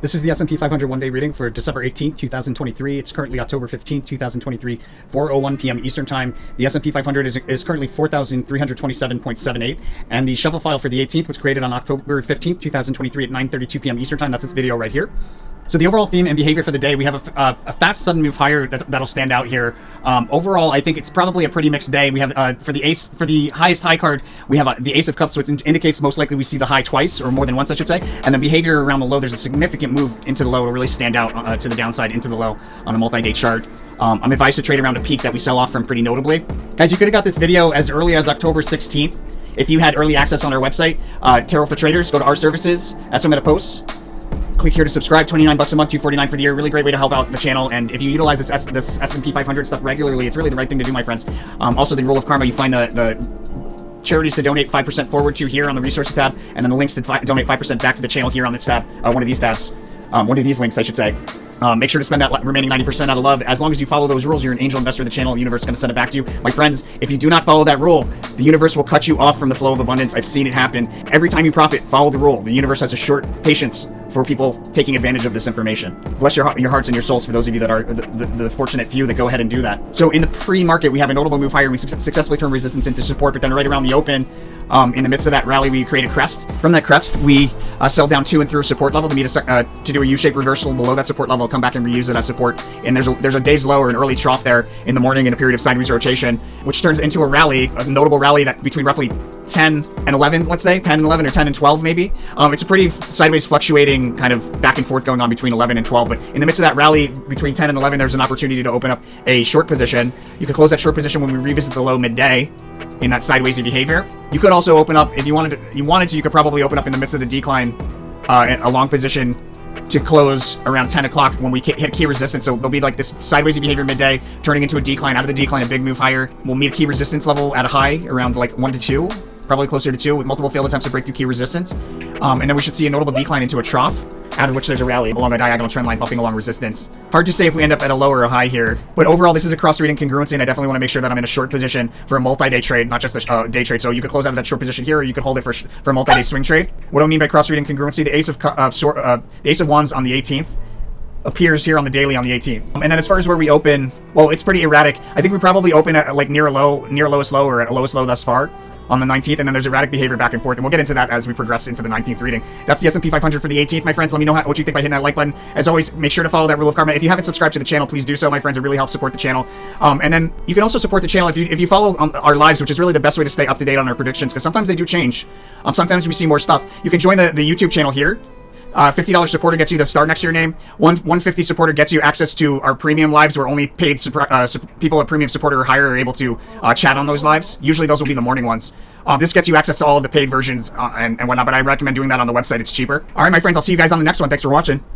This is the S&P 500 one-day reading for December 18th, 2023. It's currently October 15th, 2023, 4:01 p.m. Eastern Time. The S&P 500 is currently 4,327.78, and the shuffle file for the 18th was created on October 15th, 2023 at 9:32 p.m. Eastern Time. That's this video right here. So the overall theme and behavior for the day, we have a fast, sudden move higher that'll stand out here. Overall, I think it's probably a pretty mixed day. We have for the highest high card, we have the Ace of Cups, which indicates most likely we see the high twice or more than once, I should say. And the behavior around the low, there's a significant move into the low to really stand out to the downside into the low on a multi-day chart. I'm advised to trade around a peak that we sell off from pretty notably. Guys, you could have got this video as early as October 16th if you had early access on our website. Tarot for Traders. Go to our services, SM Meta Posts. Click here to subscribe. $29 a month, $249 for the year. Really great way to help out the channel. And if you utilize this S&P 500 stuff regularly, it's really the right thing to do, my friends. Also, the rule of karma, you find the charities to donate 5% forward to here on the resources tab, and then the links to donate 5% back to the channel here on this tab. One of these tabs. One of these links, I should say. Make sure to spend that remaining 90% out of love. As long as you follow those rules, you're an angel investor of the channel. The universe is going to send it back to you. My friends, if you do not follow that rule, the universe will cut you off from the flow of abundance. I've seen it happen. Every time you profit, follow the rule. The universe has a short patience for people taking advantage of this information. Bless your hearts and your souls for those of you that are the fortunate few that go ahead and do that. So in the pre-market, we have a notable move higher. We successfully turned resistance into support, but then right around the open, in the midst of that rally, we create a crest. From that crest, we sell down to and through a support level to meet to do a U-shaped reversal below that support level, come back and reuse it as support. And there's a day's low or an early trough there in the morning in a period of sideways rotation, which turns into a rally, a notable rally that between roughly 10 and 11, let's say 10 and 11 or 10 and 12 maybe. It's a pretty sideways fluctuating kind of back and forth going on between 11 and 12, but in the midst of that rally between 10 and 11, there's an opportunity to open up a short position. You could close that short position when we revisit the low midday in that sidewaysy behavior. You could also open up, if you wanted to, you could probably open up in the midst of the decline a long position to close around 10 o'clock when we hit key resistance. So there'll be like this sideways behavior midday, turning into a decline. Out of the decline, a big move higher. We'll meet a key resistance level at a high around like 1 to 2, probably closer to 2, with multiple failed attempts to break through key resistance. And then we should see a notable decline into a trough, out of which there's a rally along a diagonal trend line bumping along resistance. Hard to say if we end up at a low or a high here, but overall this is a cross-reading congruency, and I definitely want to make sure that I'm in a short position for a multi-day trade, not just a day trade. So you could close out of that short position here, or you could hold it for a multi-day swing trade. What do I mean by cross-reading congruency? The Ace of Wands on the 18th appears here on the daily on the 18th. And then as far as where we open, well, it's pretty erratic. I think we probably open at like near lowest low, or at a lowest low thus far on the 19th, and then there's erratic behavior back and forth, and we'll get into that as we progress into the 19th reading. That's the S&P 500 for the 18th, my friends. Let me know what you think by hitting that like button. As always, make sure to follow that rule of karma. If you haven't subscribed to the channel, please do so, my friends. It really helps support the channel. And then you can also support the channel if you follow our lives, which is really the best way to stay up to date on our predictions, because sometimes they do change. Sometimes we see more stuff. You can join the YouTube channel here. $50 supporter gets you the star next to your name. $150 supporter gets you access to our premium lives, where only paid people at premium supporter or higher are able to chat on those lives. Usually those will be the morning ones. This gets you access to all of the paid versions and whatnot, but I recommend doing that on the website. It's cheaper. All right, my friends, I'll see you guys on the next one. Thanks for watching.